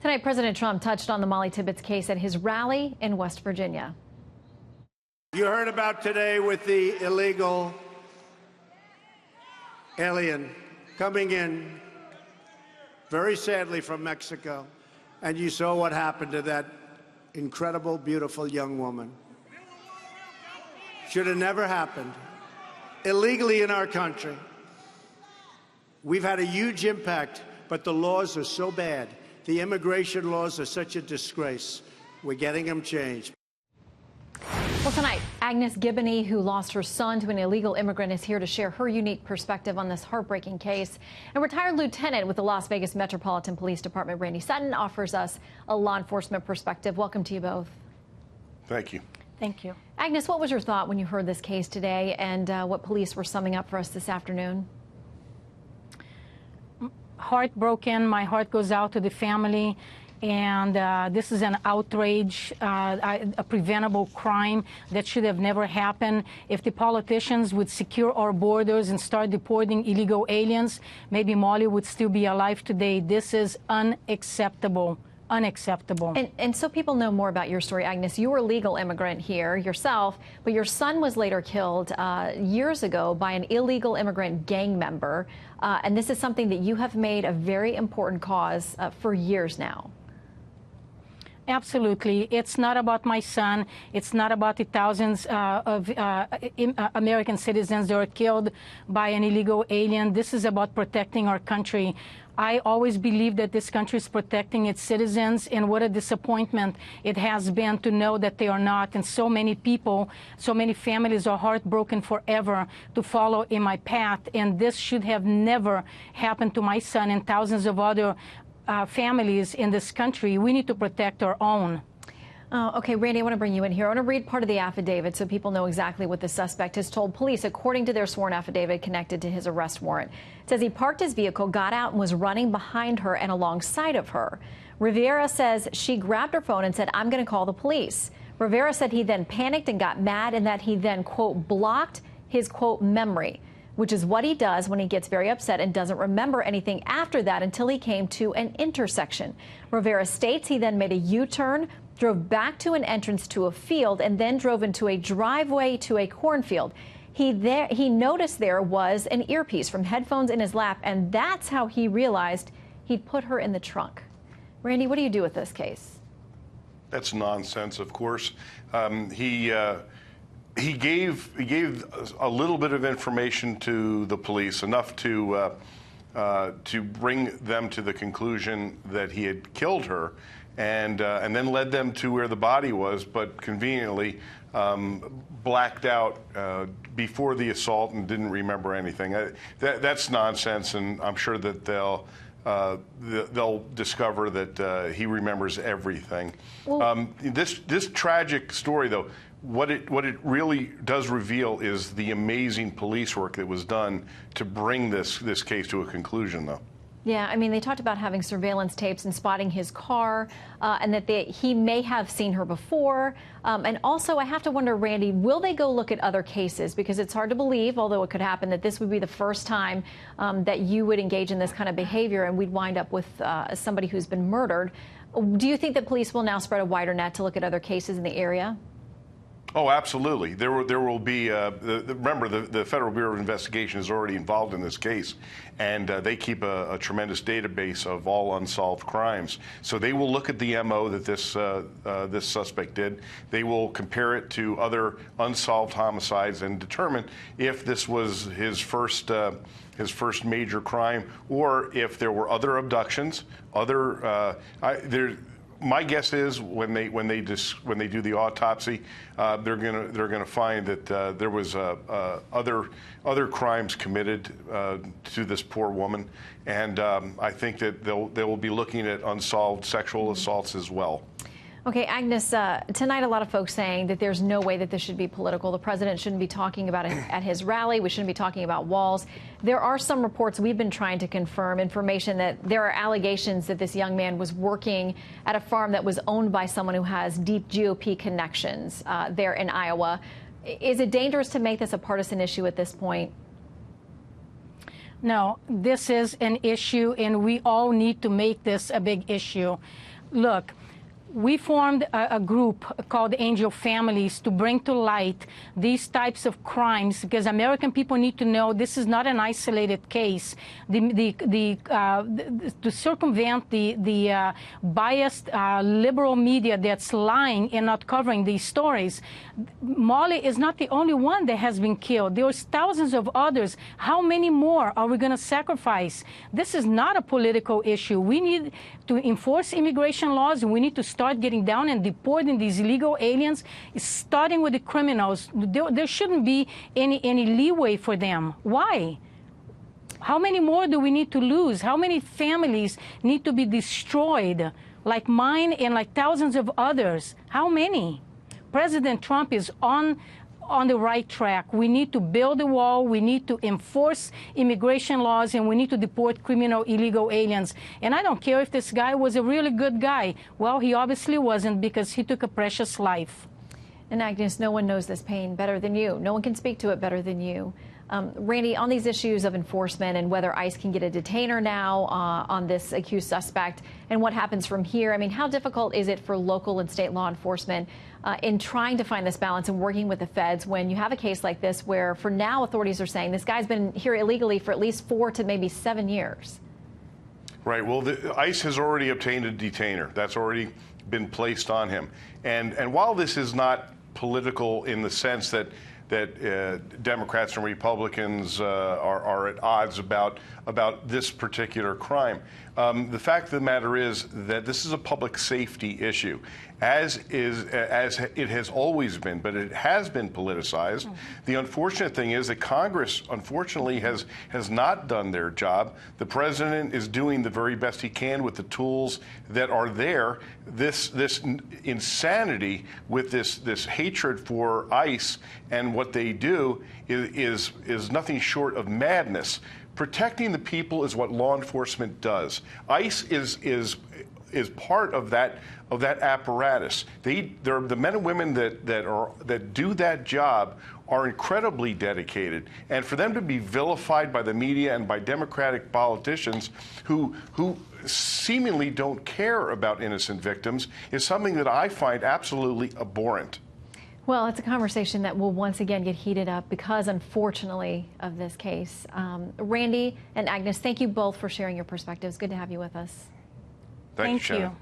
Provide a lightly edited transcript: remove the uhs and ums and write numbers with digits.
Tonight, President Trump touched on the Mollie Tibbetts case at his rally in West Virginia. You heard about today with the illegal alien coming in, very sadly, from Mexico. And you saw what happened to that incredible, beautiful young woman. Should have never happened. Illegally in our country. We've had a huge impact, but the laws are so bad. The immigration laws are such a disgrace. We're getting them changed. Well, tonight, Agnes Gibboney, who lost her son to an illegal immigrant, is here to share her unique perspective on this heartbreaking case. And retired lieutenant with the Las Vegas Metropolitan Police Department, Randy Sutton, offers us a law enforcement perspective. Welcome to you both. Thank you. Thank you. Agnes, what was your thought when you heard this case today and what police were summing up for us this afternoon? Heartbroken. My heart goes out to the family. And this is an outrage, a preventable crime that should have never happened. If the politicians would secure our borders and start deporting illegal aliens, maybe Mollie would still be alive today. This is unacceptable. Unacceptable. And so people know more about your story, Agnes. You were a legal immigrant here yourself, but your son was later killed years ago by an illegal immigrant gang member. And this is something that you have made a very important cause for years now. Absolutely. It's not about my son. It's not about the thousands of American citizens that are killed by an illegal alien. This is about protecting our country. I always believe that this country is protecting its citizens, and what a disappointment it has been to know that they are not. And so many people, so many families are heartbroken forever to follow in my path. And this should have never happened to my son and thousands of other families in this country. We need to protect our own. Okay, Randy, I want to bring you in here. I want to read part of the affidavit so people know exactly what the suspect has told police, according to their sworn affidavit connected to his arrest warrant. It says he parked his vehicle, got out, and was running behind her and alongside of her. Rivera says she grabbed her phone and said, "I'm going to call the police." Rivera said he then panicked and got mad and that he then, quote, blocked his, quote, memory, which is what he does when he gets very upset and doesn't remember anything after that until he came to an intersection. Rivera states he then made a U-turn, drove back to an entrance to a field, and then drove into a driveway to a cornfield. He noticed there was an earpiece from headphones in his lap, and that's how he realized he'd put her in the trunk. Randy, what do you do with this case? That's nonsense, of course. He gave a little bit of information to the police, enough to bring them to the conclusion that he had killed her, and then led them to where the body was, but conveniently blacked out before the assault and didn't remember anything. That's nonsense, and I'm sure that they'll discover that he remembers everything. Well, this tragic story, though, what it really does reveal is the amazing police work that was done to bring this case to a conclusion, though. Yeah, I mean, they talked about having surveillance tapes and spotting his car, and that he may have seen her before. And also, I have to wonder, Randy, will they go look at other cases? Because it's hard to believe, although it could happen, that this would be the first time that you would engage in this kind of behavior and we'd wind up with somebody who's been murdered. Do you think that police will now spread a wider net to look at other cases in the area? Oh, absolutely. There will be, remember, the Federal Bureau of Investigation is already involved in this case, and they keep a tremendous database of all unsolved crimes. So they will look at the MO that this suspect did. They will compare it to other unsolved homicides and determine if this was his first major crime, or if there were other abductions, my guess is when they do the autopsy, they're gonna find that there was other crimes committed to this poor woman, and I think that they will be looking at unsolved sexual assaults as well. Okay, Agnes, tonight a lot of folks saying that there's no way that this should be political. The president shouldn't be talking about it at his rally. We shouldn't be talking about walls. There are some reports we've been trying to confirm, information that there are allegations that this young man was working at a farm that was owned by someone who has deep GOP connections there in Iowa. Is it dangerous to make this a partisan issue at this point? No, this is an issue, and we all need to make this a big issue. Look, we formed a group called Angel Families to bring to light these types of crimes, because American people need to know this is not an isolated case. To circumvent the biased liberal media that's lying and not covering these stories, Mollie is not the only one that has been killed. There's thousands of others. How many more are we going to sacrifice? This is not a political issue. We need to enforce immigration laws, and we need to start getting down and deporting these illegal aliens, starting with the criminals. There shouldn't be any leeway for them. Why? How many more do we need to lose? How many families need to be destroyed, like mine and like thousands of others? How many? President Trump is on the right track. We need to build a wall, we need to enforce immigration laws, and we need to deport criminal illegal aliens. And I don't care if this guy was a really good guy. Well, he obviously wasn't, because he took a precious life. And Agnes, no one knows this pain better than you. No one can speak to it better than you. Randy, on these issues of enforcement and whether ICE can get a detainer now on this accused suspect and what happens from here, I mean, how difficult is it for local and state law enforcement in trying to find this balance and working with the feds when you have a case like this where, for now, authorities are saying this guy's been here illegally for at least 4 to maybe 7 years? Right. Well, ICE has already obtained a detainer. That's already been placed on him. And while this is not political in the sense that Democrats and Republicans are at odds about this particular crime, the fact of the matter is that this is a public safety issue, as it has always been, but it has been politicized. The unfortunate thing is that Congress, unfortunately, has not done their job. The president is doing the very best he can with the tools that are there. This insanity with this hatred for ICE and what they do is nothing short of madness. Protecting the people is what law enforcement does. ICE is part of that apparatus. The men and women that do that job are incredibly dedicated, and for them to be vilified by the media and by Democratic politicians who seemingly don't care about innocent victims is something that I find absolutely abhorrent. Well, it's a conversation that will once again get heated up because, unfortunately, of this case. Randy and Agnes, thank you both for sharing your perspectives. Good to have you with us. Thank you, Shannon.